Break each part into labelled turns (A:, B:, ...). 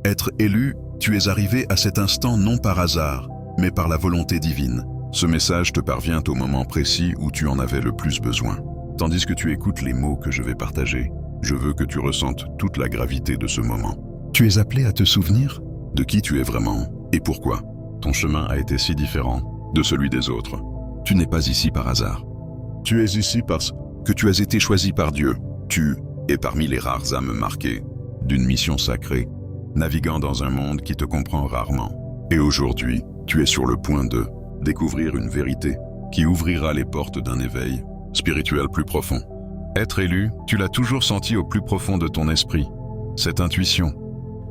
A: Être élu, tu es arrivé à cet instant non par hasard, mais par la volonté divine. Ce message te parvient au moment précis où tu en avais le plus besoin. Tandis que tu écoutes les mots que je vais partager, je veux que tu ressentes toute la gravité de ce moment. Tu es appelé à te souvenir de qui tu es vraiment et pourquoi. Ton chemin a été si différent de celui des autres. Tu n'es pas ici par hasard. Tu es ici parce que tu as été choisi par Dieu. Tu es parmi les rares âmes marquées d'une mission sacrée, naviguant dans un monde qui te comprend rarement. Et aujourd'hui, tu es sur le point de découvrir une vérité qui ouvrira les portes d'un éveil spirituel plus profond. Être élu, tu l'as toujours senti au plus profond de ton esprit. Cette intuition,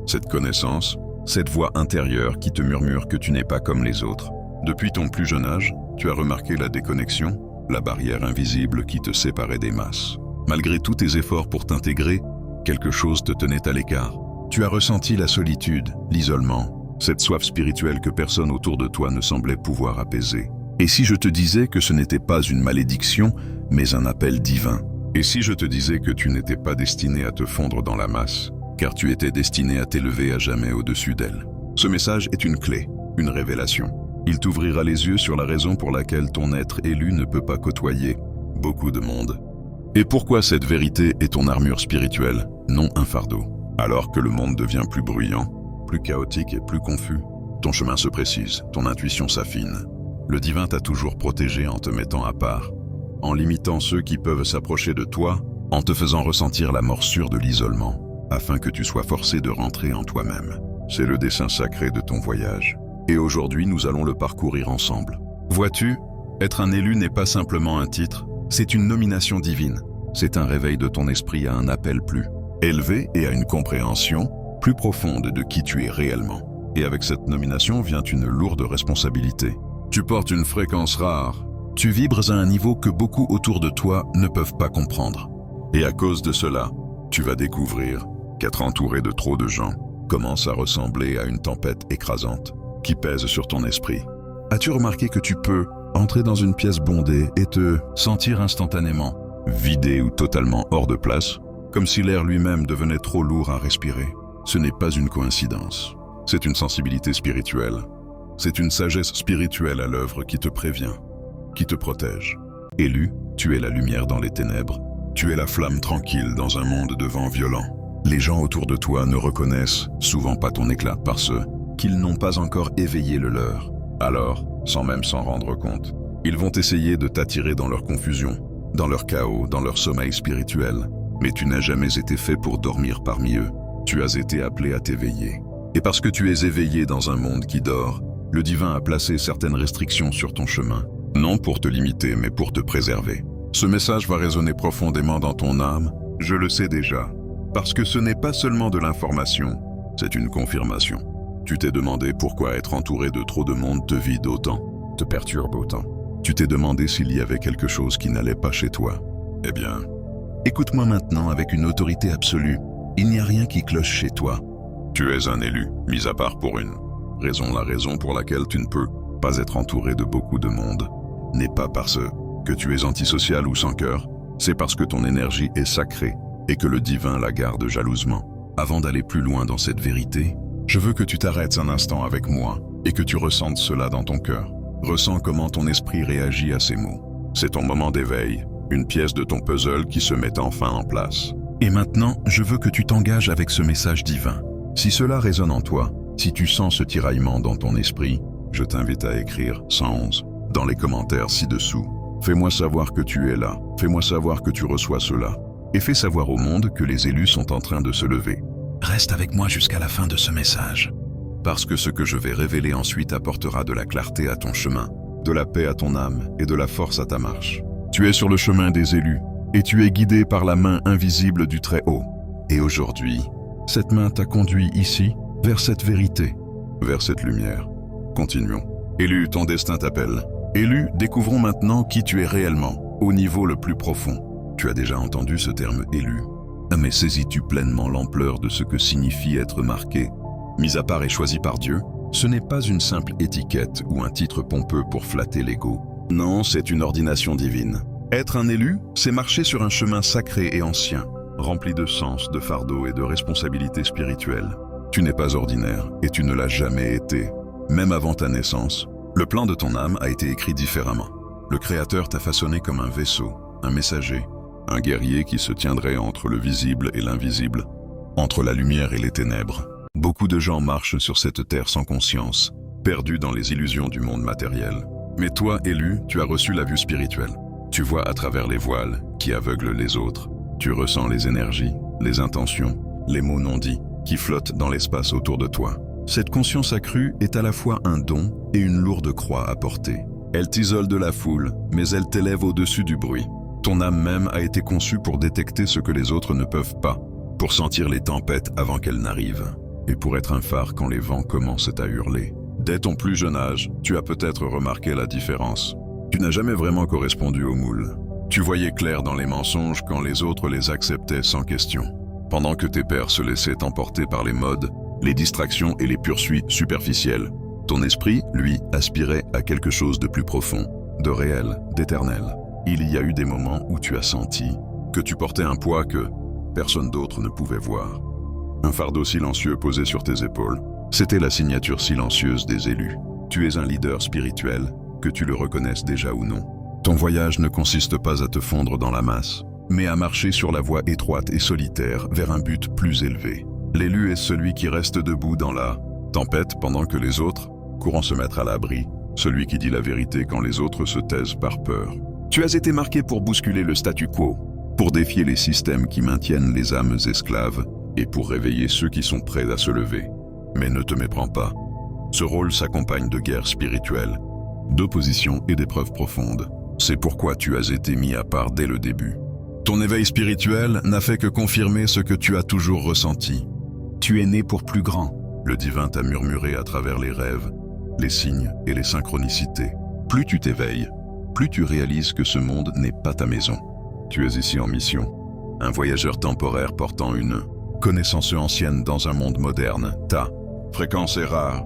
A: cette connaissance, cette voix intérieure qui te murmure que tu n'es pas comme les autres. Depuis ton plus jeune âge, tu as remarqué la déconnexion, la barrière invisible qui te séparait des masses. Malgré tous tes efforts pour t'intégrer, quelque chose te tenait à l'écart. Tu as ressenti la solitude, l'isolement, cette soif spirituelle que personne autour de toi ne semblait pouvoir apaiser. Et si je te disais que ce n'était pas une malédiction, mais un appel divin? Et si je te disais que tu n'étais pas destiné à te fondre dans la masse, car tu étais destiné à t'élever à jamais au-dessus d'elle? Ce message est une clé, une révélation. Il t'ouvrira les yeux sur la raison pour laquelle ton être élu ne peut pas côtoyer beaucoup de monde. Et pourquoi cette vérité est ton armure spirituelle, non un fardeau. Alors que le monde devient plus bruyant, plus chaotique et plus confus, ton chemin se précise, ton intuition s'affine. Le divin t'a toujours protégé en te mettant à part, en limitant ceux qui peuvent s'approcher de toi, en te faisant ressentir la morsure de l'isolement, afin que tu sois forcé de rentrer en toi-même. C'est le dessein sacré de ton voyage. Et aujourd'hui, nous allons le parcourir ensemble. Vois-tu, être un élu n'est pas simplement un titre, c'est une nomination divine. C'est un réveil de ton esprit à un appel plus élevé et à une compréhension plus profonde de qui tu es réellement. Et avec cette nomination vient une lourde responsabilité. Tu portes une fréquence rare. Tu vibres à un niveau que beaucoup autour de toi ne peuvent pas comprendre. Et à cause de cela, tu vas découvrir qu'être entouré de trop de gens commence à ressembler à une tempête écrasante qui pèse sur ton esprit. As-tu remarqué que tu peux entrer dans une pièce bondée et te sentir instantanément vidé ou totalement hors de place, comme si l'air lui-même devenait trop lourd à respirer? Ce n'est pas une coïncidence. C'est une sensibilité spirituelle. C'est une sagesse spirituelle à l'œuvre qui te prévient, qui te protège. Élu, tu es la lumière dans les ténèbres. Tu es la flamme tranquille dans un monde de vent violent. Les gens autour de toi ne reconnaissent souvent pas ton éclat parce qu'ils n'ont pas encore éveillé le leur. Alors, sans même s'en rendre compte, ils vont essayer de t'attirer dans leur confusion, dans leur chaos, dans leur sommeil spirituel. Mais tu n'as jamais été fait pour dormir parmi eux. Tu as été appelé à t'éveiller. Et parce que tu es éveillé dans un monde qui dort, le divin a placé certaines restrictions sur ton chemin. Non pour te limiter, mais pour te préserver. Ce message va résonner profondément dans ton âme, je le sais déjà. Parce que ce n'est pas seulement de l'information, c'est une confirmation. Tu t'es demandé pourquoi être entouré de trop de monde te vide autant, te perturbe autant. Tu t'es demandé s'il y avait quelque chose qui n'allait pas chez toi. Eh bien, écoute-moi maintenant avec une autorité absolue. Il n'y a rien qui cloche chez toi. Tu es un élu, mis à part pour une raison. La raison pour laquelle tu ne peux pas être entouré de beaucoup de monde n'est pas parce que tu es antisocial ou sans cœur, c'est parce que ton énergie est sacrée et que le divin la garde jalousement. Avant d'aller plus loin dans cette vérité, je veux que tu t'arrêtes un instant avec moi et que tu ressentes cela dans ton cœur. Ressens comment ton esprit réagit à ces mots. C'est ton moment d'éveil, une pièce de ton puzzle qui se met enfin en place. Et maintenant, je veux que tu t'engages avec ce message divin. Si cela résonne en toi, si tu sens ce tiraillement dans ton esprit, je t'invite à écrire 111 dans les commentaires ci-dessous. Fais-moi savoir que tu es là, fais-moi savoir que tu reçois cela, et fais savoir au monde que les élus sont en train de se lever. Reste avec moi jusqu'à la fin de ce message, parce que ce que je vais révéler ensuite apportera de la clarté à ton chemin, de la paix à ton âme et de la force à ta marche. Tu es sur le chemin des élus, et tu es guidé par la main invisible du Très-Haut. Et aujourd'hui, cette main t'a conduit ici, vers cette vérité, vers cette lumière. Continuons. Élu, ton destin t'appelle. Élu, découvrons maintenant qui tu es réellement, au niveau le plus profond. Tu as déjà entendu ce terme élu. Mais saisis-tu pleinement l'ampleur de ce que signifie être marqué, mis à part et choisi par Dieu? Ce n'est pas une simple étiquette ou un titre pompeux pour flatter l'ego. Non, c'est une ordination divine. Être un élu, c'est marcher sur un chemin sacré et ancien, rempli de sens, de fardeaux et de responsabilités spirituelles. Tu n'es pas ordinaire et tu ne l'as jamais été. Même avant ta naissance, le plan de ton âme a été écrit différemment. Le Créateur t'a façonné comme un vaisseau, un messager, un guerrier qui se tiendrait entre le visible et l'invisible, entre la lumière et les ténèbres. Beaucoup de gens marchent sur cette terre sans conscience, perdus dans les illusions du monde matériel. Mais toi, élu, tu as reçu la vue spirituelle. Tu vois à travers les voiles qui aveuglent les autres. Tu ressens les énergies, les intentions, les mots non dits qui flottent dans l'espace autour de toi. Cette conscience accrue est à la fois un don et une lourde croix à porter. Elle t'isole de la foule, mais elle t'élève au-dessus du bruit. Ton âme même a été conçue pour détecter ce que les autres ne peuvent pas, pour sentir les tempêtes avant qu'elles n'arrivent, et pour être un phare quand les vents commencent à hurler. Dès ton plus jeune âge, tu as peut-être remarqué la différence. Tu n'as jamais vraiment correspondu au moule. Tu voyais clair dans les mensonges quand les autres les acceptaient sans question. Pendant que tes pères se laissaient emporter par les modes, les distractions et les poursuites superficielles, ton esprit, lui, aspirait à quelque chose de plus profond, de réel, d'éternel. Il y a eu des moments où tu as senti que tu portais un poids que personne d'autre ne pouvait voir. Un fardeau silencieux posé sur tes épaules. C'était la signature silencieuse des élus. Tu es un leader spirituel, que tu le reconnaisses déjà ou non. Ton voyage ne consiste pas à te fondre dans la masse, mais à marcher sur la voie étroite et solitaire vers un but plus élevé. L'élu est celui qui reste debout dans la tempête pendant que les autres courant se mettre à l'abri, celui qui dit la vérité quand les autres se taisent par peur. Tu as été marqué pour bousculer le statu quo, pour défier les systèmes qui maintiennent les âmes esclaves et pour réveiller ceux qui sont prêts à se lever. Mais ne te méprends pas. Ce rôle s'accompagne de guerres spirituelles, d'opposition et d'épreuves profondes. C'est pourquoi tu as été mis à part dès le début. Ton éveil spirituel n'a fait que confirmer ce que tu as toujours ressenti. Tu es né pour plus grand. Le divin t'a murmuré à travers les rêves, les signes et les synchronicités. Plus tu t'éveilles, plus tu réalises que ce monde n'est pas ta maison. Tu es ici en mission, un voyageur temporaire portant une connaissance ancienne dans un monde moderne. Ta fréquence est rare.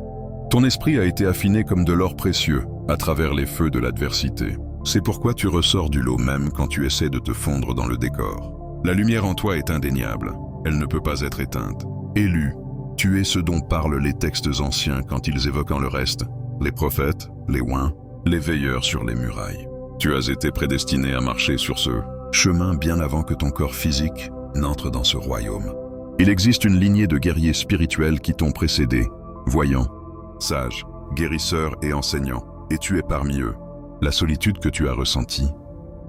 A: Ton esprit a été affiné comme de l'or précieux à travers les feux de l'adversité. C'est pourquoi tu ressors du lot même quand tu essaies de te fondre dans le décor. La lumière en toi est indéniable. Elle ne peut pas être éteinte. Élu, tu es ce dont parlent les textes anciens quand ils évoquent le reste, les prophètes, les oints, les veilleurs sur les murailles. Tu as été prédestiné à marcher sur ce chemin bien avant que ton corps physique n'entre dans ce royaume. Il existe une lignée de guerriers spirituels qui t'ont précédé, voyants, sages, guérisseurs et enseignants, et tu es parmi eux. La solitude que tu as ressentie,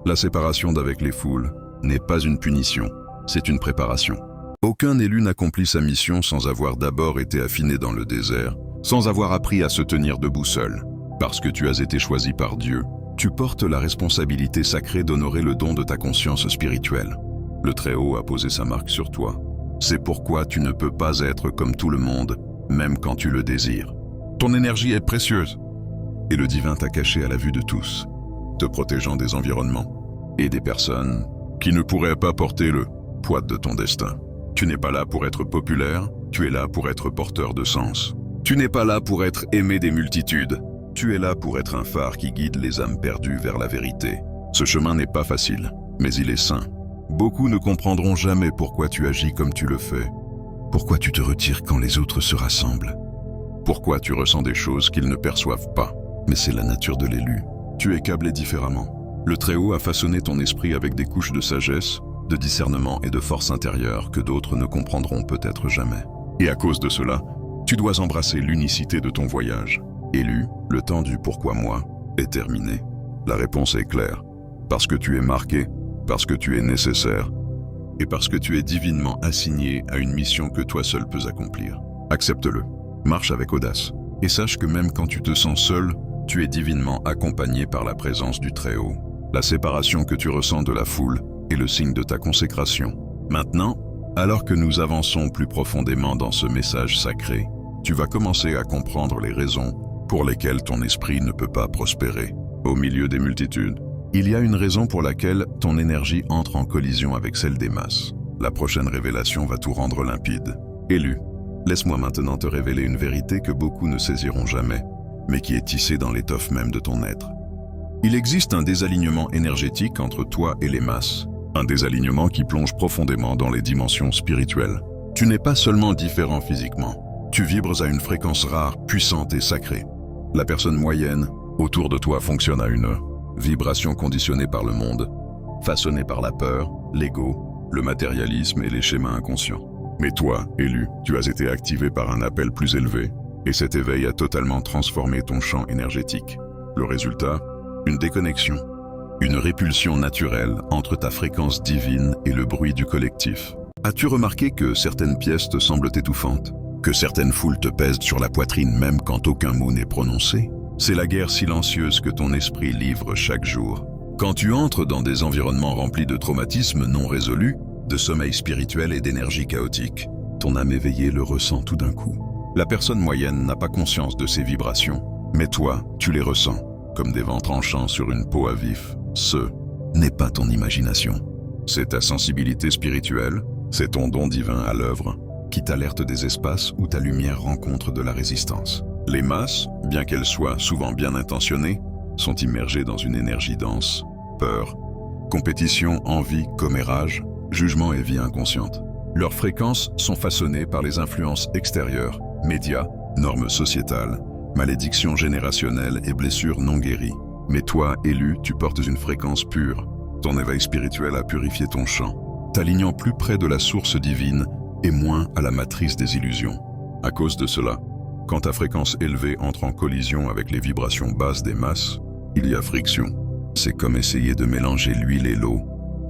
A: la séparation d'avec les foules, n'est pas une punition, c'est une préparation. Aucun élu n'accomplit sa mission sans avoir d'abord été affiné dans le désert, sans avoir appris à se tenir debout seul. Parce que tu as été choisi par Dieu, tu portes la responsabilité sacrée d'honorer le don de ta conscience spirituelle. Le Très-Haut a posé sa marque sur toi. C'est pourquoi tu ne peux pas être comme tout le monde, même quand tu le désires. Ton énergie est précieuse, et le divin t'a caché à la vue de tous, te protégeant des environnements et des personnes qui ne pourraient pas porter le poids de ton destin. Tu n'es pas là pour être populaire, tu es là pour être porteur de sens. Tu n'es pas là pour être aimé des multitudes, tu es là pour être un phare qui guide les âmes perdues vers la vérité. Ce chemin n'est pas facile, mais il est sain. Beaucoup ne comprendront jamais pourquoi tu agis comme tu le fais, pourquoi tu te retires quand les autres se rassemblent, pourquoi tu ressens des choses qu'ils ne perçoivent pas. Mais c'est la nature de l'élu. Tu es câblé différemment. Le Très-Haut a façonné ton esprit avec des couches de sagesse, de discernement et de force intérieure que d'autres ne comprendront peut-être jamais. Et à cause de cela, tu dois embrasser l'unicité de ton voyage. Élu, le temps du pourquoi moi est terminé. La réponse est claire. Parce que tu es marqué, parce que tu es nécessaire, et parce que tu es divinement assigné à une mission que toi seul peux accomplir. Accepte-le. Marche avec audace. Et sache que même quand tu te sens seul, tu es divinement accompagné par la présence du Très-Haut. La séparation que tu ressens de la foule est le signe de ta consécration. Maintenant, alors que nous avançons plus profondément dans ce message sacré, tu vas commencer à comprendre les raisons pour lesquelles ton esprit ne peut pas prospérer. Au milieu des multitudes, il y a une raison pour laquelle ton énergie entre en collision avec celle des masses. La prochaine révélation va tout rendre limpide. Élu, laisse-moi maintenant te révéler une vérité que beaucoup ne saisiront jamais, mais qui est tissée dans l'étoffe même de ton être. Il existe un désalignement énergétique entre toi et les masses, un désalignement qui plonge profondément dans les dimensions spirituelles. Tu n'es pas seulement différent physiquement, Tu vibres à une fréquence rare, puissante et sacrée. La personne moyenne, autour de toi, fonctionne à une vibration conditionnée par le monde, façonnée par la peur, l'ego, le matérialisme et les schémas inconscients. Mais toi, élu, tu as été activé par un appel plus élevé, et cet éveil a totalement transformé ton champ énergétique. Le résultat, une déconnexion, une répulsion naturelle entre ta fréquence divine et le bruit du collectif. As-tu remarqué que certaines pièces te semblent étouffantes? Que certaines foules te pèsent sur la poitrine même quand aucun mot n'est prononcé? C'est la guerre silencieuse que ton esprit livre chaque jour. Quand tu entres dans des environnements remplis de traumatismes non résolus, de sommeil spirituel et d'énergie chaotique, ton âme éveillée le ressent tout d'un coup. La personne moyenne n'a pas conscience de ces vibrations, mais toi, tu les ressens, comme des vents tranchants sur une peau à vif. Ce n'est pas ton imagination. C'est ta sensibilité spirituelle, c'est ton don divin à l'œuvre, qui t'alerte des espaces où ta lumière rencontre de la résistance. Les masses, bien qu'elles soient souvent bien intentionnées, sont immergées dans une énergie dense, peur, compétition, envie, commérage, jugement et vie inconsciente. Leurs fréquences sont façonnées par les influences extérieures, médias, normes sociétales, malédictions générationnelles et blessures non guéries. Mais toi, élu, tu portes une fréquence pure. Ton éveil spirituel a purifié ton champ, t'alignant plus près de la source divine et moins à la matrice des illusions. À cause de cela, quand ta fréquence élevée entre en collision avec les vibrations basses des masses, il y a friction. C'est comme essayer de mélanger l'huile et l'eau.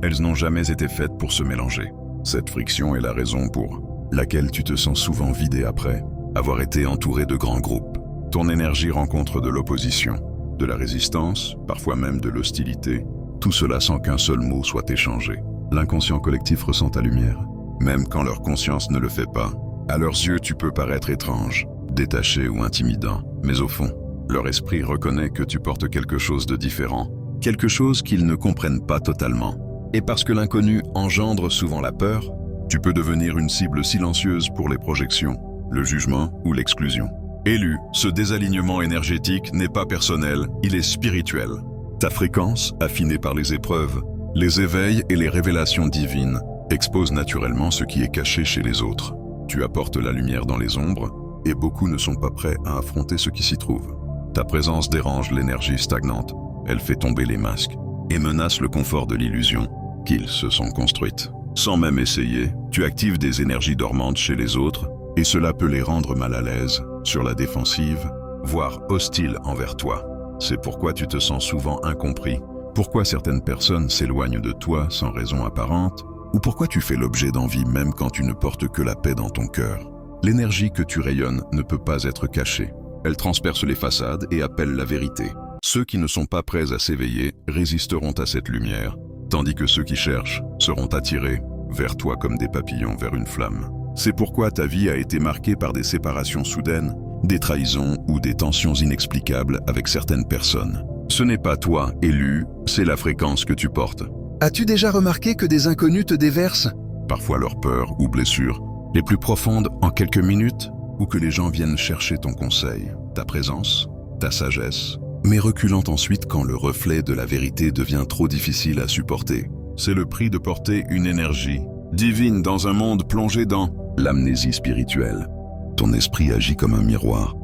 A: Elles n'ont jamais été faites pour se mélanger. Cette friction est la raison pour laquelle tu te sens souvent vidé après avoir été entouré de grands groupes. Ton énergie rencontre de l'opposition, de la résistance, parfois même de l'hostilité, tout cela sans qu'un seul mot soit échangé. L'inconscient collectif ressent ta lumière, même quand leur conscience ne le fait pas. À leurs yeux, tu peux paraître étrange, détaché ou intimidant, mais au fond, leur esprit reconnaît que tu portes quelque chose de différent, quelque chose qu'ils ne comprennent pas totalement. Et parce que l'inconnu engendre souvent la peur, tu peux devenir une cible silencieuse pour les projections, le jugement ou l'exclusion. Élu, ce désalignement énergétique n'est pas personnel, il est spirituel. Ta fréquence, affinée par les épreuves, les éveils et les révélations divines, expose naturellement ce qui est caché chez les autres. Tu apportes la lumière dans les ombres, et beaucoup ne sont pas prêts à affronter ce qui s'y trouve. Ta présence dérange l'énergie stagnante, elle fait tomber les masques, et menace le confort de l'illusion qu'ils se sont construites. Sans même essayer, tu actives des énergies dormantes chez les autres, et cela peut les rendre mal à l'aise, sur la défensive, voire hostiles envers toi. C'est pourquoi tu te sens souvent incompris, pourquoi certaines personnes s'éloignent de toi sans raison apparente, ou pourquoi tu fais l'objet d'envie même quand tu ne portes que la paix dans ton cœur. L'énergie que tu rayonnes ne peut pas être cachée. Elle transperce les façades et appelle la vérité. Ceux qui ne sont pas prêts à s'éveiller résisteront à cette lumière, tandis que ceux qui cherchent seront attirés vers toi comme des papillons vers une flamme. C'est pourquoi ta vie a été marquée par des séparations soudaines, des trahisons ou des tensions inexplicables avec certaines personnes. Ce n'est pas toi, élu, c'est la fréquence que tu portes.
B: As-tu déjà remarqué que des inconnus te déversent
A: Parfois leurs peurs ou blessures, les plus profondes en quelques minutes, ou que les gens viennent chercher ton conseil, ta présence, ta sagesse, mais reculant ensuite quand le reflet de la vérité devient trop difficile à supporter. C'est le prix de porter une énergie divine dans un monde plongé dans l'amnésie spirituelle. Ton esprit agit comme un miroir,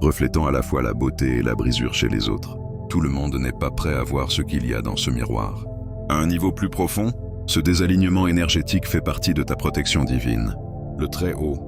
A: reflétant à la fois la beauté et la brisure chez les autres. Tout le monde n'est pas prêt à voir ce qu'il y a dans ce miroir. À un niveau plus profond, ce désalignement énergétique fait partie de ta protection divine. Le Très-Haut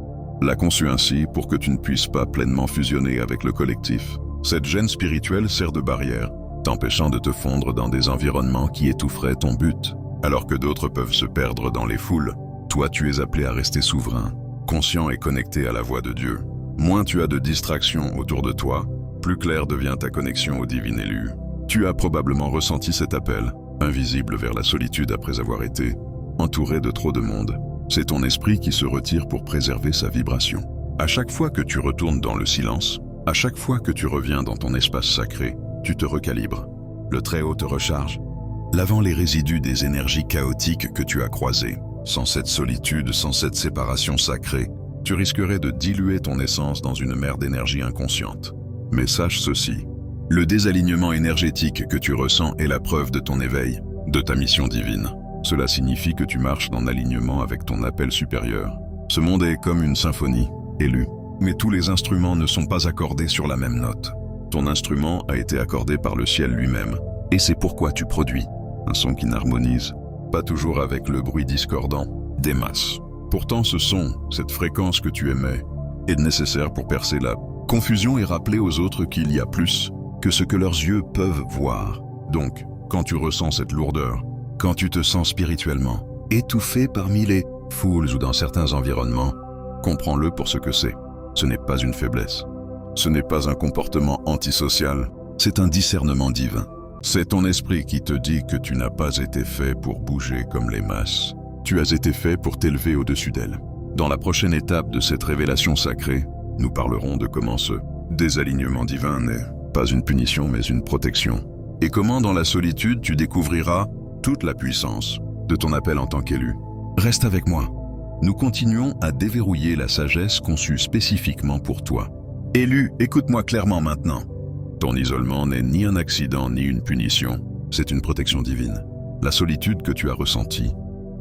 A: l'a conçu ainsi pour que tu ne puisses pas pleinement fusionner avec le collectif. Cette gêne spirituelle sert de barrière, t'empêchant de te fondre dans des environnements qui étoufferaient ton but. Alors que d'autres peuvent se perdre dans les foules, toi tu es appelé à rester souverain, conscient et connecté à la voix de Dieu. Moins tu as de distractions autour de toi, plus claire devient ta connexion au divin élu. Tu as probablement ressenti cet appel, invisible vers la solitude après avoir été entouré de trop de monde. C'est ton esprit qui se retire pour préserver sa vibration. À chaque fois que tu retournes dans le silence, à chaque fois que tu reviens dans ton espace sacré, tu te recalibres. Le Très-Haut te recharge, lavant les résidus des énergies chaotiques que tu as croisées. Sans cette solitude, sans cette séparation sacrée, tu risquerais de diluer ton essence dans une mer d'énergie inconsciente. Mais sache ceci, le désalignement énergétique que tu ressens est la preuve de ton éveil, de ta mission divine. Cela signifie que tu marches en alignement avec ton appel supérieur. Ce monde est comme une symphonie, élu. Mais tous les instruments ne sont pas accordés sur la même note. Ton instrument a été accordé par le ciel lui-même, et c'est pourquoi tu produis un son qui n'harmonise pas toujours avec le bruit discordant des masses. Pourtant ce son, cette fréquence que tu émets, est nécessaire pour percer la confusion et rappeler aux autres qu'il y a plus que ce que leurs yeux peuvent voir. Donc, quand tu ressens cette lourdeur, quand tu te sens spirituellement étouffé parmi les foules ou dans certains environnements, comprends-le pour ce que c'est. Ce n'est pas une faiblesse. Ce n'est pas un comportement antisocial, c'est un discernement divin. C'est ton esprit qui te dit que tu n'as pas été fait pour bouger comme les masses. Tu as été fait pour t'élever au-dessus d'elles. Dans la prochaine étape de cette révélation sacrée, nous parlerons de comment ce désalignement divin n'est pas une punition mais une protection. Et comment dans la solitude tu découvriras toute la puissance de ton appel en tant qu'élu. Reste avec moi. Nous continuons à déverrouiller la sagesse conçue spécifiquement pour toi. Élu, écoute-moi clairement maintenant. Ton isolement n'est ni un accident ni une punition, c'est une protection divine. La solitude que tu as ressentie,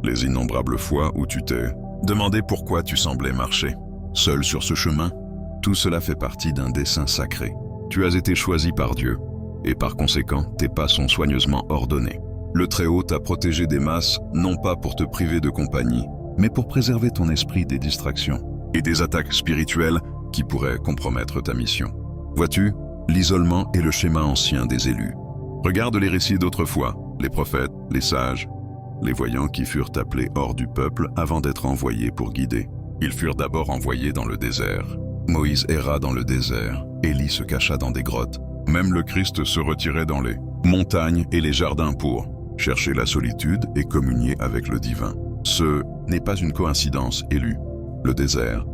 A: les innombrables fois où tu t'es demandé pourquoi tu semblais marcher seul sur ce chemin, tout cela fait partie d'un dessein sacré. Tu as été choisi par Dieu, et par conséquent, tes pas sont soigneusement ordonnés. Le Très-Haut t'a protégé des masses, non pas pour te priver de compagnie, mais pour préserver ton esprit des distractions et des attaques spirituelles qui pourraient compromettre ta mission. Vois-tu, l'isolement est le schéma ancien des élus. Regarde les récits d'autrefois, les prophètes, les sages, les voyants qui furent appelés hors du peuple avant d'être envoyés pour guider. Ils furent d'abord envoyés dans le désert. Moïse erra dans le désert, Élie se cacha dans des grottes. Même le Christ se retirait dans les montagnes et les jardins pour chercher la solitude et communier avec le divin. Ce n'est pas une coïncidence, élu. Le désert,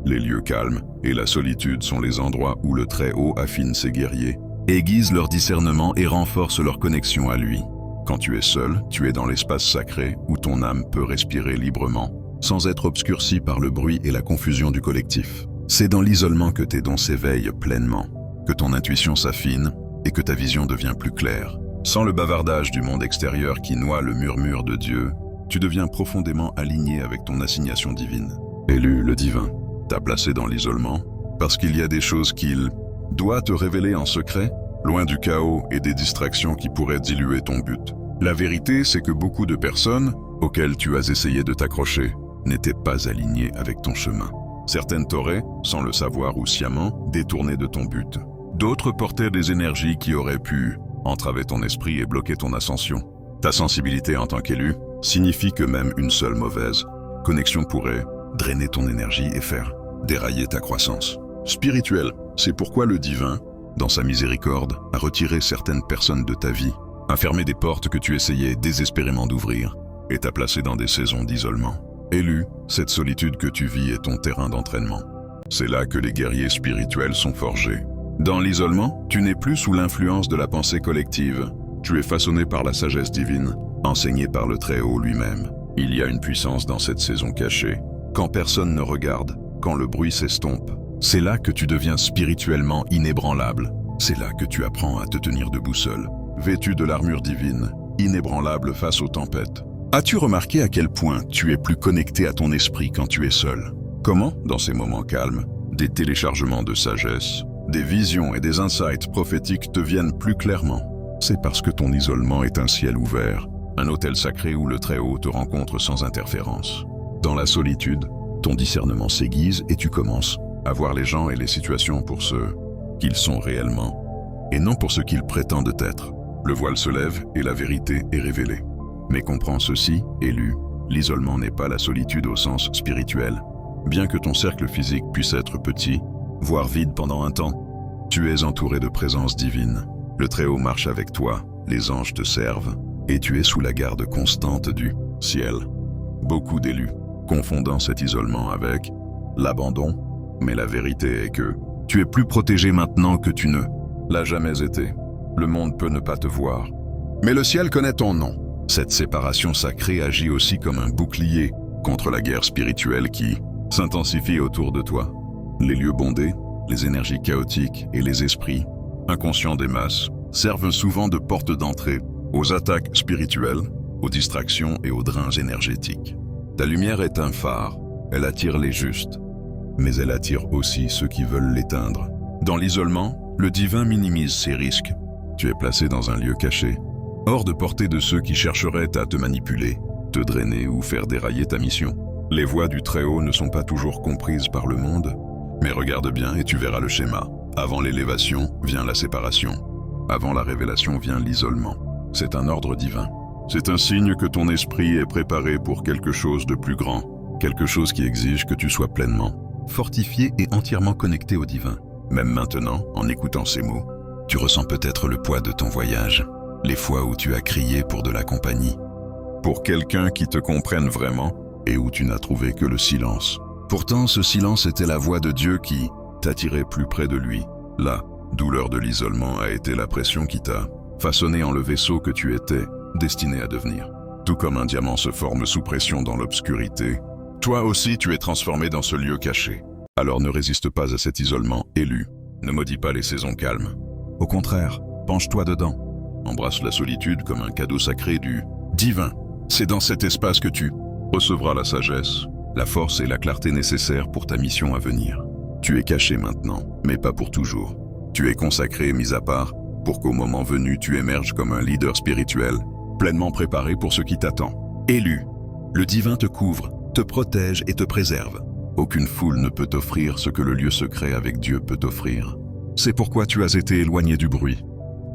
A: les lieux calmes et la solitude sont les endroits où le Très-Haut affine ses guerriers, aiguise leur discernement et renforce leur connexion à lui. Quand tu es seul, tu es dans l'espace sacré où ton âme peut respirer librement, sans être obscurcie par le bruit et la confusion du collectif. C'est dans l'isolement que tes dons s'éveillent pleinement, que ton intuition s'affine et que ta vision devient plus claire. Sans le bavardage du monde extérieur qui noie le murmure de Dieu, tu deviens profondément aligné avec ton assignation divine. Élu, le divin t'a placé dans l'isolement parce qu'il y a des choses qu'il doit te révéler en secret, loin du chaos et des distractions qui pourraient diluer ton but. La vérité, c'est que beaucoup de personnes auxquelles tu as essayé de t'accrocher n'étaient pas alignées avec ton chemin. Certaines t'auraient, sans le savoir ou sciemment, détourné de ton but. D'autres portaient des énergies qui auraient pu entraver ton esprit et bloquer ton ascension. Ta sensibilité en tant qu'élu signifie que même une seule mauvaise connexion pourrait drainer ton énergie et faire dérailler ta croissance spirituelle. C'est pourquoi le divin, dans sa miséricorde, a retiré certaines personnes de ta vie, a fermé des portes que tu essayais désespérément d'ouvrir et t'a placé dans des saisons d'isolement. Élu, cette solitude que tu vis est ton terrain d'entraînement. C'est là que les guerriers spirituels sont forgés. Dans l'isolement, tu n'es plus sous l'influence de la pensée collective. Tu es façonné par la sagesse divine, enseignée par le Très-Haut lui-même. Il y a une puissance dans cette saison cachée. Quand personne ne regarde, quand le bruit s'estompe, c'est là que tu deviens spirituellement inébranlable. C'est là que tu apprends à te tenir debout seul, vêtu de l'armure divine, inébranlable face aux tempêtes. As-tu remarqué à quel point tu es plus connecté à ton esprit quand tu es seul? Comment, dans ces moments calmes, des téléchargements de sagesse, des visions et des insights prophétiques te viennent plus clairement? C'est parce que ton isolement est un ciel ouvert, un autel sacré où le Très-Haut te rencontre sans interférence. Dans la solitude, ton discernement s'aiguise et tu commences à voir les gens et les situations pour ce qu'ils sont réellement, et non pour ce qu'ils prétendent être. Le voile se lève et la vérité est révélée. Mais comprends ceci, élu, l'isolement n'est pas la solitude au sens spirituel. Bien que ton cercle physique puisse être petit, voire vide pendant un temps, tu es entouré de présence divine. Le Très-Haut marche avec toi, les anges te servent, et tu es sous la garde constante du ciel. Beaucoup d'élus, confondant cet isolement avec l'abandon, mais la vérité est que tu es plus protégé maintenant que tu ne l'as jamais été. Le monde peut ne pas te voir, mais le ciel connaît ton nom. Cette séparation sacrée agit aussi comme un bouclier contre la guerre spirituelle qui s'intensifie autour de toi. Les lieux bondés, les énergies chaotiques et les esprits, inconscients des masses, servent souvent de porte d'entrée aux attaques spirituelles, aux distractions et aux drains énergétiques. Ta lumière est un phare, elle attire les justes. mais elle attire aussi ceux qui veulent l'éteindre. Dans l'isolement, le divin minimise ses risques. Tu es placé dans un lieu caché, hors de portée de ceux qui chercheraient à te manipuler, te drainer ou faire dérailler ta mission. Les voies du Très-Haut ne sont pas toujours comprises par le monde, mais regarde bien et tu verras le schéma. Avant l'élévation vient la séparation. Avant la révélation vient l'isolement. C'est un ordre divin. C'est un signe que ton esprit est préparé pour quelque chose de plus grand, quelque chose qui exige que tu sois pleinement fortifié et entièrement connecté au divin. Même maintenant, en écoutant ces mots, tu ressens peut-être le poids de ton voyage, les fois où tu as crié pour de la compagnie, pour quelqu'un qui te comprenne vraiment et où tu n'as trouvé que le silence. Pourtant, ce silence était la voix de Dieu qui t'attirait plus près de lui. La douleur de l'isolement a été la pression qui t'a façonné en le vaisseau que tu étais destiné à devenir. Tout comme un diamant se forme sous pression dans l'obscurité, toi aussi tu es transformé dans ce lieu caché. Alors ne résiste pas à cet isolement élu. Ne maudis pas les saisons calmes. Au contraire, penche-toi dedans. Embrasse la solitude comme un cadeau sacré du divin. C'est dans cet espace que tu recevras la sagesse, la force et la clarté nécessaires pour ta mission à venir. Tu es caché maintenant, mais pas pour toujours. Tu es consacré, mis à part, pour qu'au moment venu tu émerges comme un leader spirituel, pleinement préparé pour ce qui t'attend. Élu, le divin te couvre, te protège et te préserve. Aucune foule ne peut t'offrir ce que le lieu secret avec Dieu peut t'offrir. C'est pourquoi tu as été éloigné du bruit.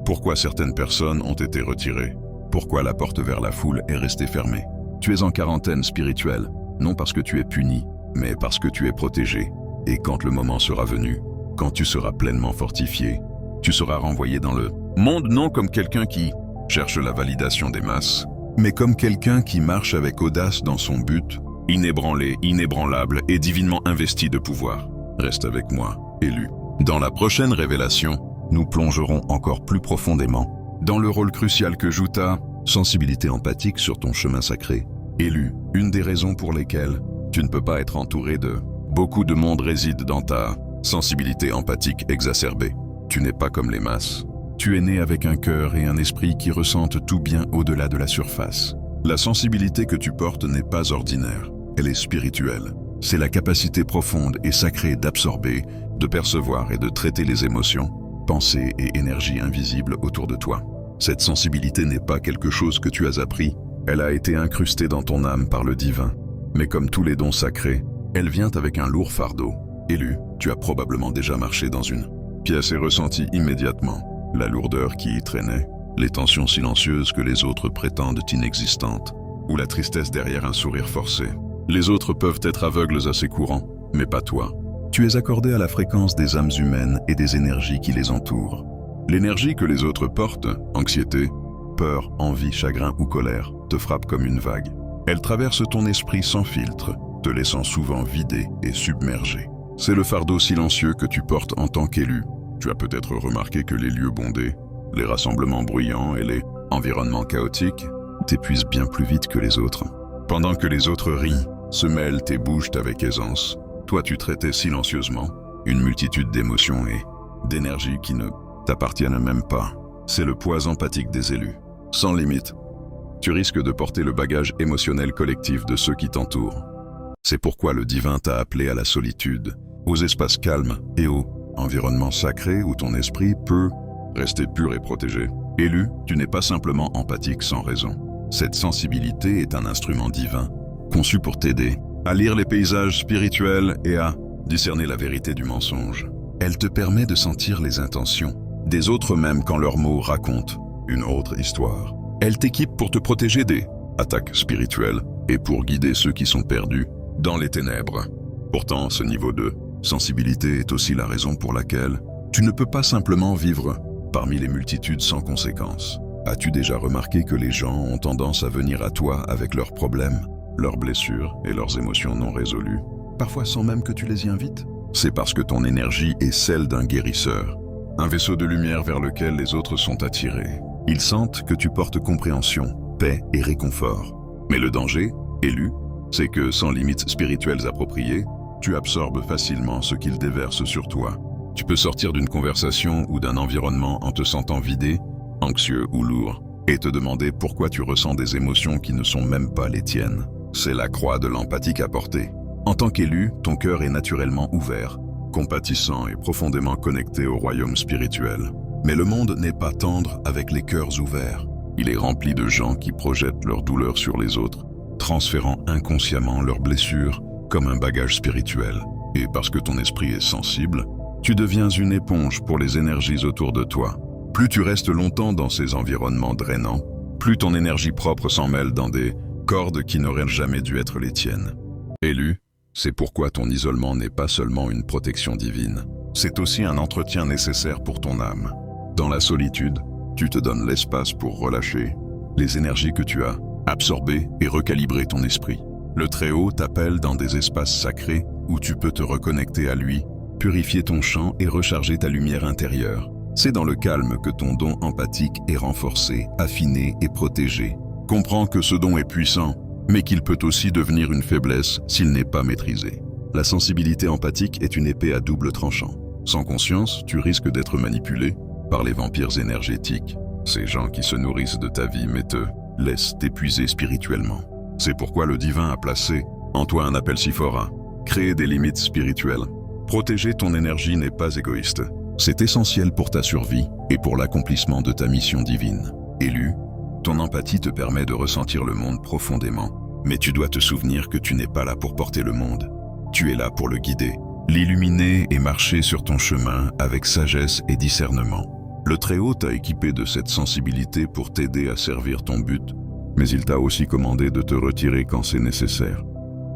A: Pourquoi certaines personnes ont été retirées. Pourquoi la porte vers la foule est restée fermée. Tu es en quarantaine spirituelle, non parce que tu es puni, mais parce que tu es protégé. Et quand le moment sera venu, quand tu seras pleinement fortifié, tu seras renvoyé dans le monde non comme quelqu'un qui cherche la validation des masses, mais comme quelqu'un qui marche avec audace dans son but, inébranlé, inébranlable et divinement investi de pouvoir. Reste avec moi, élu. Dans la prochaine révélation, nous plongerons encore plus profondément dans le rôle crucial que joue ta sensibilité empathique sur ton chemin sacré. Élu, une des raisons pour lesquelles tu ne peux pas être entouré de beaucoup de monde réside dans ta sensibilité empathique exacerbée. Tu n'es pas comme les masses. Tu es né avec un cœur et un esprit qui ressentent tout bien au-delà de la surface. La sensibilité que tu portes n'est pas ordinaire, elle est spirituelle. C'est la capacité profonde et sacrée d'absorber, de percevoir et de traiter les émotions, pensées et énergies invisibles autour de toi. Cette sensibilité n'est pas quelque chose que tu as appris, elle a été incrustée dans ton âme par le divin. Mais comme tous les dons sacrés, elle vient avec un lourd fardeau. Élu, tu as probablement déjà marché dans une pièce et ressenti immédiatement la lourdeur qui y traînait, les tensions silencieuses que les autres prétendent inexistantes, ou la tristesse derrière un sourire forcé. Les autres peuvent être aveugles à ces courants, mais pas toi. Tu es accordé à la fréquence des âmes humaines et des énergies qui les entourent. L'énergie que les autres portent, anxiété, peur, envie, chagrin ou colère, te frappe comme une vague. Elle traverse ton esprit sans filtre, te laissant souvent vidé et submergé. C'est le fardeau silencieux que tu portes en tant qu'élu. Tu as peut-être remarqué que les lieux bondés, les rassemblements bruyants et les environnements chaotiques t'épuisent bien plus vite que les autres. Pendant que les autres rient, se mêlent et bougent avec aisance, toi tu traitais silencieusement une multitude d'émotions et d'énergies qui ne t'appartiennent même pas. C'est le poids empathique des élus. Sans limite, tu risques de porter le bagage émotionnel collectif de ceux qui t'entourent. C'est pourquoi le divin t'a appelé à la solitude, aux espaces calmes et aux environnements sacrés où ton esprit peut rester pur et protégé. Élu, tu n'es pas simplement empathique sans raison. Cette sensibilité est un instrument divin, conçu pour t'aider à lire les paysages spirituels et à discerner la vérité du mensonge. Elle te permet de sentir les intentions des autres même quand leurs mots racontent une autre histoire. Elle t'équipe pour te protéger des attaques spirituelles et pour guider ceux qui sont perdus dans les ténèbres. Pourtant, ce niveau de sensibilité est aussi la raison pour laquelle tu ne peux pas simplement vivre parmi les multitudes sans conséquences. As-tu déjà remarqué que les gens ont tendance à venir à toi avec leurs problèmes, leurs blessures et leurs émotions non résolues, parfois sans même que tu les y invites? C'est parce que ton énergie est celle d'un guérisseur, un vaisseau de lumière vers lequel les autres sont attirés. Ils sentent que tu portes compréhension, paix et réconfort. Mais le danger, élu, c'est que sans limites spirituelles appropriées, tu absorbes facilement ce qu'ils déversent sur toi. Tu peux sortir d'une conversation ou d'un environnement en te sentant vidé, anxieux ou lourd, et te demander pourquoi tu ressens des émotions qui ne sont même pas les tiennes. C'est la croix de l'empathique à porter. En tant qu'élu, ton cœur est naturellement ouvert, compatissant et profondément connecté au royaume spirituel. Mais le monde n'est pas tendre avec les cœurs ouverts. Il est rempli de gens qui projettent leurs douleurs sur les autres, transférant inconsciemment leurs blessures comme un bagage spirituel. Et parce que ton esprit est sensible, tu deviens une éponge pour les énergies autour de toi. Plus tu restes longtemps dans ces environnements drainants, plus ton énergie propre s'en mêle dans des cordes qui n'auraient jamais dû être les tiennes. Élu, c'est pourquoi ton isolement n'est pas seulement une protection divine, c'est aussi un entretien nécessaire pour ton âme. Dans la solitude, tu te donnes l'espace pour relâcher les énergies que tu as, absorber et recalibrer ton esprit. Le Très-Haut t'appelle dans des espaces sacrés où tu peux te reconnecter à lui, purifier ton champ et recharger ta lumière intérieure. C'est dans le calme que ton don empathique est renforcé, affiné et protégé. Comprends que ce don est puissant, mais qu'il peut aussi devenir une faiblesse s'il n'est pas maîtrisé. La sensibilité empathique est une épée à double tranchant. Sans conscience, tu risques d'être manipulé par les vampires énergétiques, ces gens qui se nourrissent de ta vie mais te laissent t'épuiser spirituellement. C'est pourquoi le divin a placé en toi un appel si fort à créer des limites spirituelles. Protéger ton énergie n'est pas égoïste. C'est essentiel pour ta survie et pour l'accomplissement de ta mission divine. Élu, ton empathie te permet de ressentir le monde profondément, mais tu dois te souvenir que tu n'es pas là pour porter le monde. Tu es là pour le guider, l'illuminer et marcher sur ton chemin avec sagesse et discernement. Le Très-Haut t'a équipé de cette sensibilité pour t'aider à servir ton but, mais il t'a aussi commandé de te retirer quand c'est nécessaire,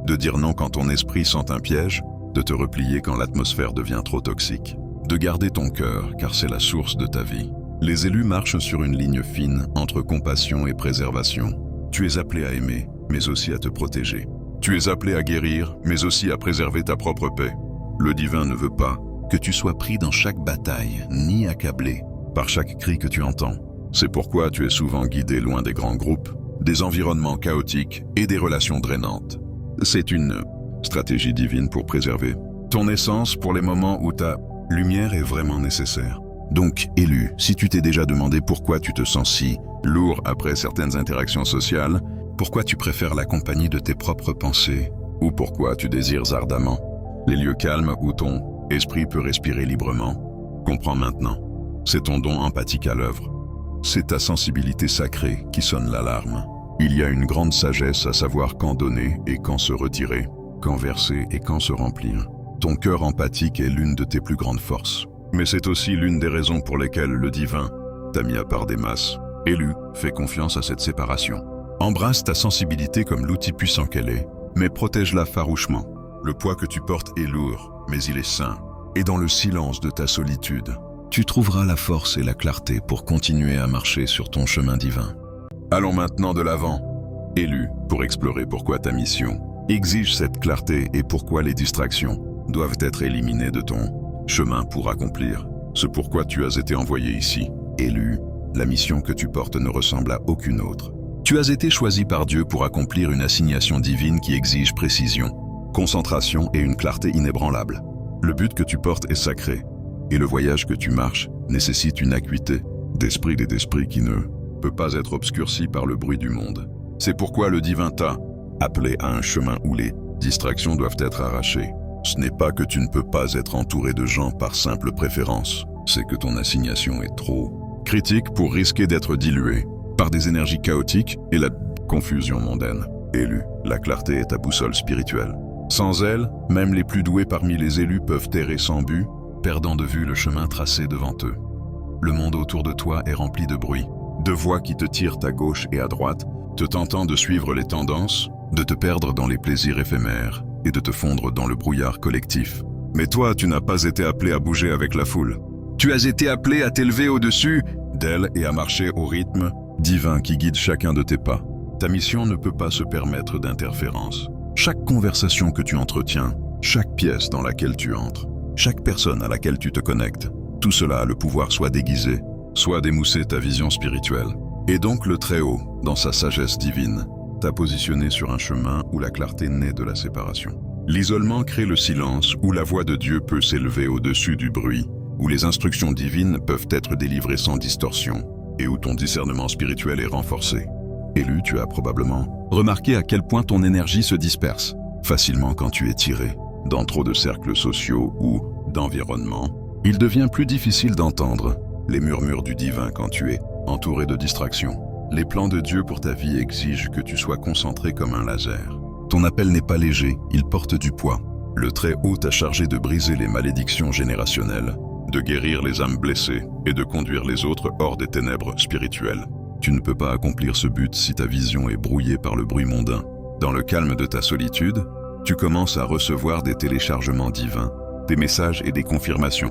A: de dire non quand ton esprit sent un piège, de te replier quand l'atmosphère devient trop toxique, de garder ton cœur car c'est la source de ta vie. Les élus marchent sur une ligne fine entre compassion et préservation. Tu es appelé à aimer, mais aussi à te protéger. Tu es appelé à guérir, mais aussi à préserver ta propre paix. Le divin ne veut pas que tu sois pris dans chaque bataille, ni accablé par chaque cri que tu entends. C'est pourquoi tu es souvent guidé loin des grands groupes, des environnements chaotiques et des relations drainantes. C'est une stratégie divine pour préserver ton essence pour les moments où ta lumière est vraiment nécessaire. Donc, élu, si tu t'es déjà demandé pourquoi tu te sens si lourd après certaines interactions sociales, pourquoi tu préfères la compagnie de tes propres pensées, ou pourquoi tu désires ardemment les lieux calmes où ton esprit peut respirer librement, comprends maintenant. C'est ton don empathique à l'œuvre. C'est ta sensibilité sacrée qui sonne l'alarme. Il y a une grande sagesse à savoir quand donner et quand se retirer, quand verser et quand se remplir. Ton cœur empathique est l'une de tes plus grandes forces. Mais c'est aussi l'une des raisons pour lesquelles le divin t'a mis à part des masses. Élu, fais confiance à cette séparation. Embrasse ta sensibilité comme l'outil puissant qu'elle est, mais protège-la farouchement. Le poids que tu portes est lourd, mais il est sain. Et dans le silence de ta solitude, tu trouveras la force et la clarté pour continuer à marcher sur ton chemin divin. Allons maintenant de l'avant. Élu, pour explorer pourquoi ta mission exige cette clarté et pourquoi les distractions doivent être éliminées de ton chemin pour accomplir ce pourquoi tu as été envoyé ici. Élu, la mission que tu portes ne ressemble à aucune autre. Tu as été choisi par Dieu pour accomplir une assignation divine qui exige précision, concentration et une clarté inébranlable. Le but que tu portes est sacré, et le voyage que tu marches nécessite une acuité d'esprit et d'esprit qui ne peut pas être obscurcie par le bruit du monde. C'est pourquoi le divin t'a appelé à un chemin où les distractions doivent être arrachées. Ce n'est pas que tu ne peux pas être entouré de gens par simple préférence, c'est que ton assignation est trop critique pour risquer d'être dilué par des énergies chaotiques et la confusion mondaine. Élu, la clarté est ta boussole spirituelle. Sans elle, même les plus doués parmi les élus peuvent errer sans but, perdant de vue le chemin tracé devant eux. Le monde autour de toi est rempli de bruit, de voix qui te tirent à gauche et à droite, te tentant de suivre les tendances, de te perdre dans les plaisirs éphémères et de te fondre dans le brouillard collectif. Mais toi, tu n'as pas été appelé à bouger avec la foule. Tu as été appelé à t'élever au-dessus d'elle et à marcher au rythme divin qui guide chacun de tes pas. Ta mission ne peut pas se permettre d'interférence. Chaque conversation que tu entretiens, chaque pièce dans laquelle tu entres, chaque personne à laquelle tu te connectes, tout cela a le pouvoir soit déguiser, soit d'émousser ta vision spirituelle. Et donc le Très-Haut, dans sa sagesse divine, t'a positionné sur un chemin où la clarté naît de la séparation. L'isolement crée le silence où la voix de Dieu peut s'élever au-dessus du bruit, où les instructions divines peuvent être délivrées sans distorsion, et où ton discernement spirituel est renforcé. Élu, tu as probablement remarqué à quel point ton énergie se disperse. facilement quand tu es tiré dans trop de cercles sociaux ou d'environnement. Il devient plus difficile d'entendre les murmures du divin quand tu es entouré de distractions. Les plans de Dieu pour ta vie exigent que tu sois concentré comme un laser. Ton appel n'est pas léger, il porte du poids. Le Très-Haut t'a chargé de briser les malédictions générationnelles, de guérir les âmes blessées et de conduire les autres hors des ténèbres spirituelles. Tu ne peux pas accomplir ce but si ta vision est brouillée par le bruit mondain. Dans le calme de ta solitude, tu commences à recevoir des téléchargements divins, des messages et des confirmations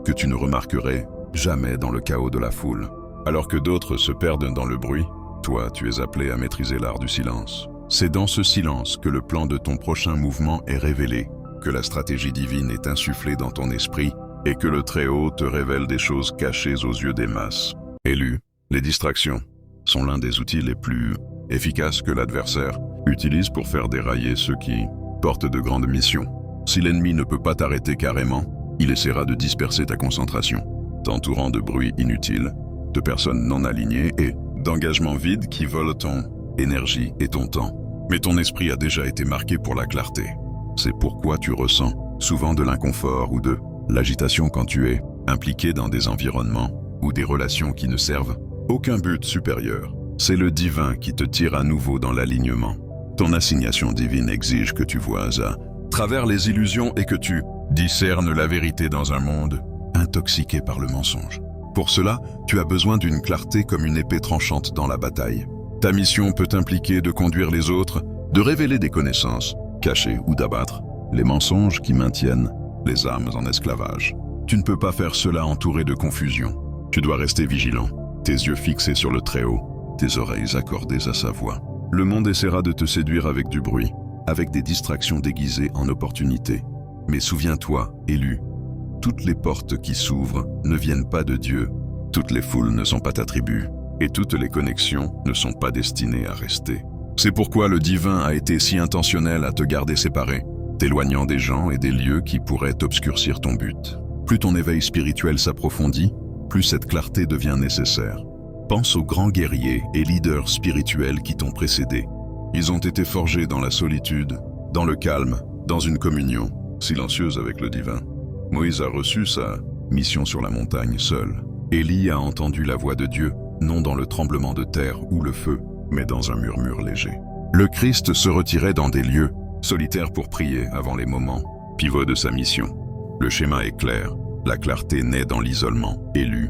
A: que tu ne remarquerais jamais dans le chaos de la foule. Alors que d'autres se perdent dans le bruit, toi, tu es appelé à maîtriser l'art du silence. C'est dans ce silence que le plan de ton prochain mouvement est révélé, que la stratégie divine est insufflée dans ton esprit et que le Très-Haut te révèle des choses cachées aux yeux des masses. Élu, les distractions sont l'un des outils les plus efficaces que l'adversaire utilise pour faire dérailler ceux qui portent de grandes missions. Si l'ennemi ne peut pas t'arrêter carrément, il essaiera de disperser ta concentration, t'entourant de bruits inutiles, de personnes non alignées et d'engagements vides qui volent ton énergie et ton temps. Mais ton esprit a déjà été marqué pour la clarté. C'est pourquoi tu ressens souvent de l'inconfort ou de l'agitation quand tu es impliqué dans des environnements ou des relations qui ne servent aucun but supérieur. C'est le divin qui te tire à nouveau dans l'alignement. Ton assignation divine exige que tu vois à travers les illusions et que tu discernes la vérité dans un monde intoxiqué par le mensonge. Pour cela, tu as besoin d'une clarté comme une épée tranchante dans la bataille. Ta mission peut impliquer de conduire les autres, de révéler des connaissances cachées ou d'abattre les mensonges qui maintiennent les âmes en esclavage. Tu ne peux pas faire cela entouré de confusion. Tu dois rester vigilant, tes yeux fixés sur le Très-Haut, tes oreilles accordées à sa voix. Le monde essaiera de te séduire avec du bruit, avec des distractions déguisées en opportunités. Mais souviens-toi, élu, toutes les portes qui s'ouvrent ne viennent pas de Dieu, toutes les foules ne sont pas ta tribu, et toutes les connexions ne sont pas destinées à rester. C'est pourquoi le divin a été si intentionnel à te garder séparé, t'éloignant des gens et des lieux qui pourraient obscurcir ton but. Plus ton éveil spirituel s'approfondit, plus cette clarté devient nécessaire. Pense aux grands guerriers et leaders spirituels qui t'ont précédé. Ils ont été forgés dans la solitude, dans le calme, dans une communion silencieuse avec le divin. Moïse a reçu sa mission sur la montagne seul. Élie a entendu la voix de Dieu, non dans le tremblement de terre ou le feu, mais dans un murmure léger. Le Christ se retirait dans des lieux solitaires pour prier avant les moments pivots de sa mission. Le schéma est clair, la clarté naît dans l'isolement. Élu,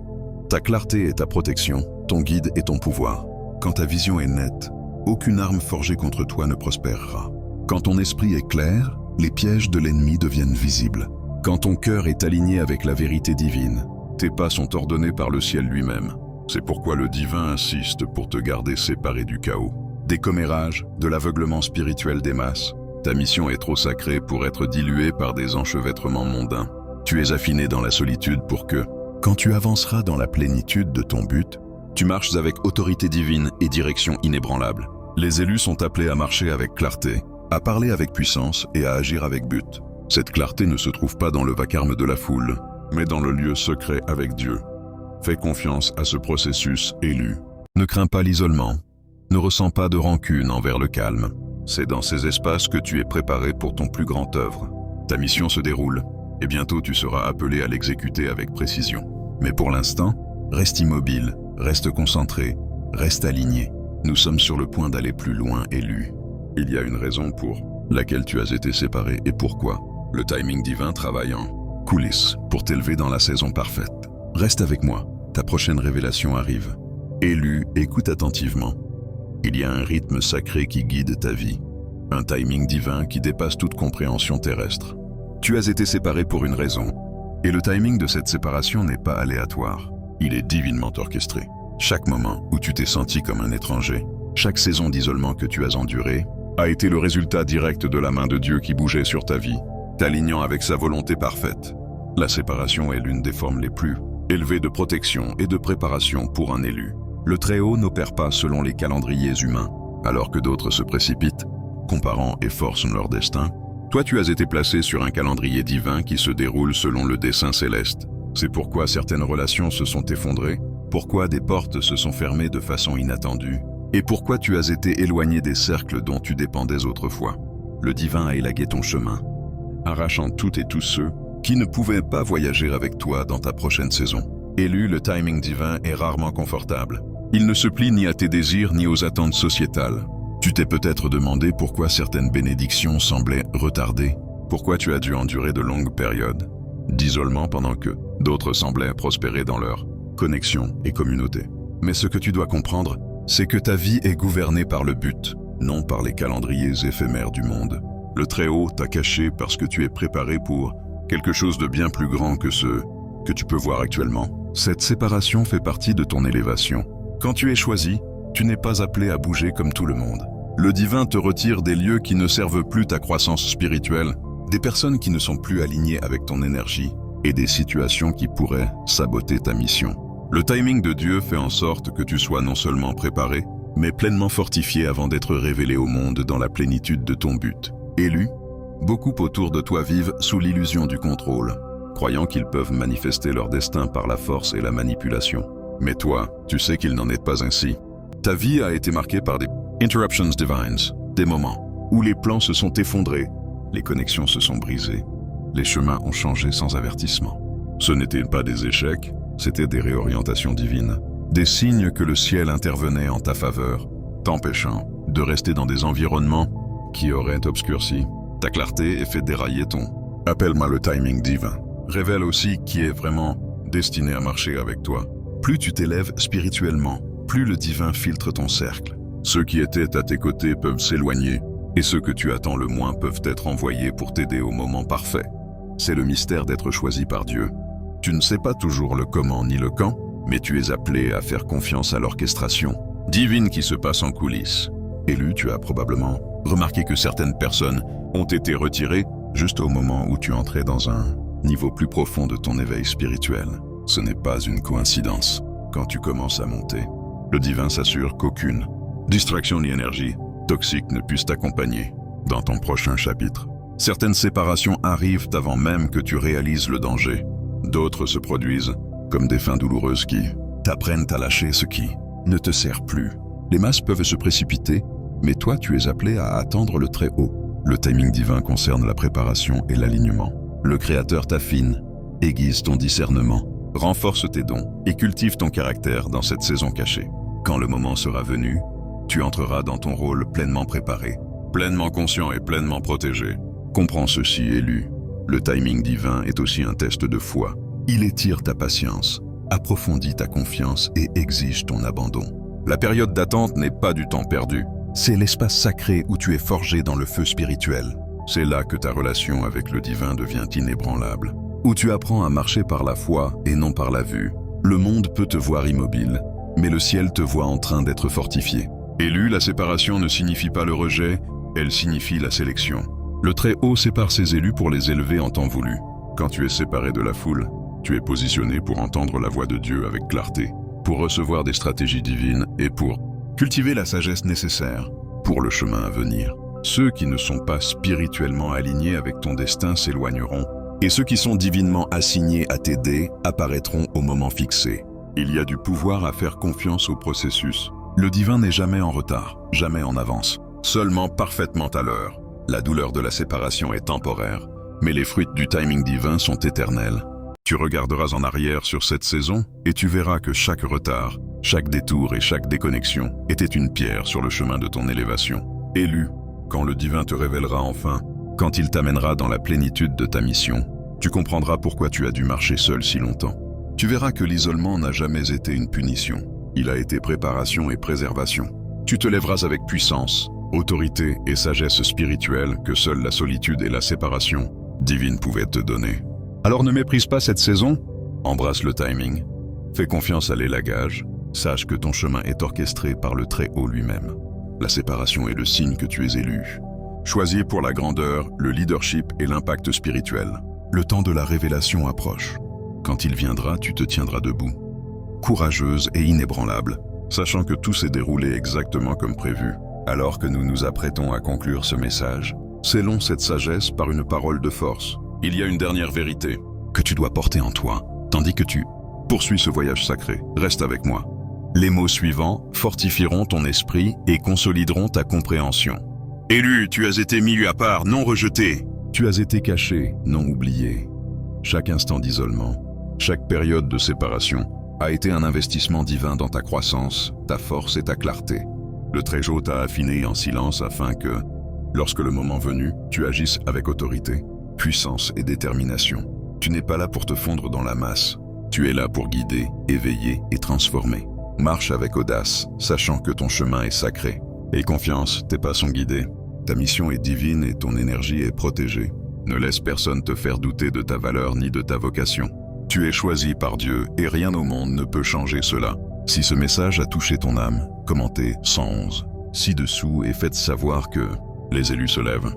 A: ta clarté est ta protection, ton guide est ton pouvoir. Quand ta vision est nette, aucune arme forgée contre toi ne prospérera. Quand ton esprit est clair, les pièges de l'ennemi deviennent visibles. Quand ton cœur est aligné avec la vérité divine, tes pas sont ordonnés par le ciel lui-même. C'est pourquoi le divin insiste pour te garder séparé du chaos. Des commérages, de l'aveuglement spirituel des masses, ta mission est trop sacrée pour être diluée par des enchevêtrements mondains. Tu es affiné dans la solitude pour que, quand tu avanceras dans la plénitude de ton but, tu marches avec autorité divine et direction inébranlable. Les élus sont appelés à marcher avec clarté, à parler avec puissance et à agir avec but. Cette clarté ne se trouve pas dans le vacarme de la foule, mais dans le lieu secret avec Dieu. Fais confiance à ce processus élu. Ne crains pas l'isolement. Ne ressens pas de rancune envers le calme. C'est dans ces espaces que tu es préparé pour ton plus grand œuvre. Ta mission se déroule, et bientôt tu seras appelé à l'exécuter avec précision. Mais pour l'instant, reste immobile, reste concentré, reste aligné. Nous sommes sur le point d'aller plus loin, élu. Il y a une raison pour laquelle tu as été séparé et pourquoi. Le timing divin travaille en coulisses pour t'élever dans la saison parfaite. Reste avec moi, ta prochaine révélation arrive. Élu, écoute attentivement. Il y a un rythme sacré qui guide ta vie, un timing divin qui dépasse toute compréhension terrestre. Tu as été séparé pour une raison, et le timing de cette séparation n'est pas aléatoire. Il est divinement orchestré. Chaque moment où tu t'es senti comme un étranger, chaque saison d'isolement que tu as endurée, a été le résultat direct de la main de Dieu qui bougeait sur ta vie, t'alignant avec sa volonté parfaite. La séparation est l'une des formes les plus élevées de protection et de préparation pour un élu. Le Très-Haut n'opère pas selon les calendriers humains, alors que d'autres se précipitent, comparant et forcent leur destin. Toi, tu as été placé sur un calendrier divin qui se déroule selon le dessein céleste. C'est pourquoi certaines relations se sont effondrées, pourquoi des portes se sont fermées de façon inattendue, et pourquoi tu as été éloigné des cercles dont tu dépendais autrefois. le divin a élagué ton chemin, arrachant toutes et tous ceux qui ne pouvaient pas voyager avec toi dans ta prochaine saison. Élu, le timing divin est rarement confortable. Il ne se plie ni à tes désirs ni aux attentes sociétales. Tu t'es peut-être demandé pourquoi certaines bénédictions semblaient retardées, pourquoi tu as dû endurer de longues périodes d'isolement pendant que d'autres semblaient prospérer dans leur connexion et communauté. Mais ce que tu dois comprendre, c'est que ta vie est gouvernée par le but, non par les calendriers éphémères du monde. Le Très-Haut t'a caché parce que tu es préparé pour quelque chose de bien plus grand que ce que tu peux voir actuellement. Cette séparation fait partie de ton élévation. Quand tu es choisi, tu n'es pas appelé à bouger comme tout le monde. Le divin te retire des lieux qui ne servent plus ta croissance spirituelle, des personnes qui ne sont plus alignées avec ton énergie et des situations qui pourraient saboter ta mission. Le timing de Dieu fait en sorte que tu sois non seulement préparé, mais pleinement fortifié avant d'être révélé au monde dans la plénitude de ton but. Élu, beaucoup autour de toi vivent sous l'illusion du contrôle, croyant qu'ils peuvent manifester leur destin par la force et la manipulation. Mais toi, tu sais qu'il n'en est pas ainsi. Ta vie a été marquée par des interruptions divines, des moments où les plans se sont effondrés, les connexions se sont brisées, les chemins ont changé sans avertissement. Ce n'étaient pas des échecs, c'étaient des réorientations divines, des signes que le ciel intervenait en ta faveur, t'empêchant de rester dans des environnements qui auraient obscurci ta clarté et fait dérailler ton « appelle-moi le timing divin ». Révèle aussi qui est vraiment destiné à marcher avec toi. Plus tu t'élèves spirituellement, plus le divin filtre ton cercle. Ceux qui étaient à tes côtés peuvent s'éloigner, et ceux que tu attends le moins peuvent être envoyés pour t'aider au moment parfait. C'est le mystère d'être choisi par Dieu. Tu ne sais pas toujours le comment ni le quand, mais tu es appelé à faire confiance à l'orchestration divine qui se passe en coulisses. Élu, tu as probablement remarqué que certaines personnes ont été retirées juste au moment où tu entrais dans un niveau plus profond de ton éveil spirituel. Ce n'est pas une coïncidence. Quand tu commences à monter, le divin s'assure qu'aucune distraction ni énergie toxique ne puisse t'accompagner dans ton prochain chapitre. Certaines séparations arrivent avant même que tu réalises le danger. D'autres se produisent comme des fins douloureuses qui t'apprennent à lâcher ce qui ne te sert plus. Les masses peuvent se précipiter, mais toi tu es appelé à attendre le Très-Haut. Le timing divin concerne la préparation et l'alignement. Le Créateur t'affine, aiguise ton discernement, renforce tes dons et cultive ton caractère dans cette saison cachée. Quand le moment sera venu, tu entreras dans ton rôle pleinement préparé, pleinement conscient et pleinement protégé. Comprends ceci, élu. Le timing divin est aussi un test de foi. Il étire ta patience, approfondit ta confiance et exige ton abandon. La période d'attente n'est pas du temps perdu. C'est l'espace sacré où tu es forgé dans le feu spirituel. C'est là que ta relation avec le divin devient inébranlable, où tu apprends à marcher par la foi et non par la vue. Le monde peut te voir immobile, mais le ciel te voit en train d'être fortifié. Élu, la séparation ne signifie pas le rejet, elle signifie la sélection. Le Très-Haut sépare ses élus pour les élever en temps voulu. Quand tu es séparé de la foule, tu es positionné pour entendre la voix de Dieu avec clarté, pour recevoir des stratégies divines et pour cultiver la sagesse nécessaire pour le chemin à venir. Ceux qui ne sont pas spirituellement alignés avec ton destin s'éloigneront, et ceux qui sont divinement assignés à t'aider apparaîtront au moment fixé. Il y a du pouvoir à faire confiance au processus. Le divin n'est jamais en retard, jamais en avance, seulement parfaitement à l'heure. La douleur de la séparation est temporaire, mais les fruits du timing divin sont éternels. Tu regarderas en arrière sur cette saison et tu verras que chaque retard, chaque détour et chaque déconnexion était une pierre sur le chemin de ton élévation. Élu, quand le divin te révélera enfin, quand il t'amènera dans la plénitude de ta mission, tu comprendras pourquoi tu as dû marcher seul si longtemps. Tu verras que l'isolement n'a jamais été une punition. Il a été préparation et préservation. Tu te lèveras avec puissance, autorité et sagesse spirituelle que seule la solitude et la séparation divine pouvaient te donner. Alors ne méprise pas cette saison, embrasse le timing, fais confiance à l'élagage, sache que ton chemin est orchestré par le Très-Haut lui-même. La séparation est le signe que tu es élu. Choisis pour la grandeur, le leadership et l'impact spirituel. Le temps de la révélation approche. Quand il viendra, tu te tiendras debout, courageuse et inébranlable, sachant que tout s'est déroulé exactement comme prévu. Alors que nous nous apprêtons à conclure ce message, scellons cette sagesse par une parole de force. Il y a une dernière vérité que tu dois porter en toi, tandis que tu poursuis ce voyage sacré. Reste avec moi. Les mots suivants fortifieront ton esprit et consolideront ta compréhension. Élu, tu as été mis à part, non rejeté. Tu as été caché, non oublié. Chaque instant d'isolement, chaque période de séparation a été un investissement divin dans ta croissance, ta force et ta clarté. Le Très-Haut t'a affiné en silence afin que, lorsque le moment venu, tu agisses avec autorité, puissance et détermination. Tu n'es pas là pour te fondre dans la masse. Tu es là pour guider, éveiller et transformer. Marche avec audace, sachant que ton chemin est sacré. Aie confiance, tes pas sont guidés. Ta mission est divine et ton énergie est protégée. Ne laisse personne te faire douter de ta valeur ni de ta vocation. Tu es choisi par Dieu et rien au monde ne peut changer cela. Si ce message a touché ton âme, commentez 111 ci-dessous et faites savoir que les élus se lèvent.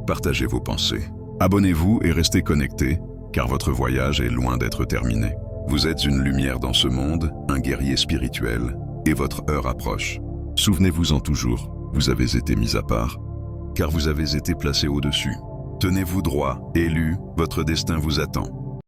A: Partagez vos pensées. Abonnez-vous et restez connectés, car votre voyage est loin d'être terminé. Vous êtes une lumière dans ce monde, un guerrier spirituel, et votre heure approche. Souvenez-vous-en toujours, vous avez été mis à part, car vous avez été placé au-dessus. Tenez-vous droit, élu, votre destin vous attend.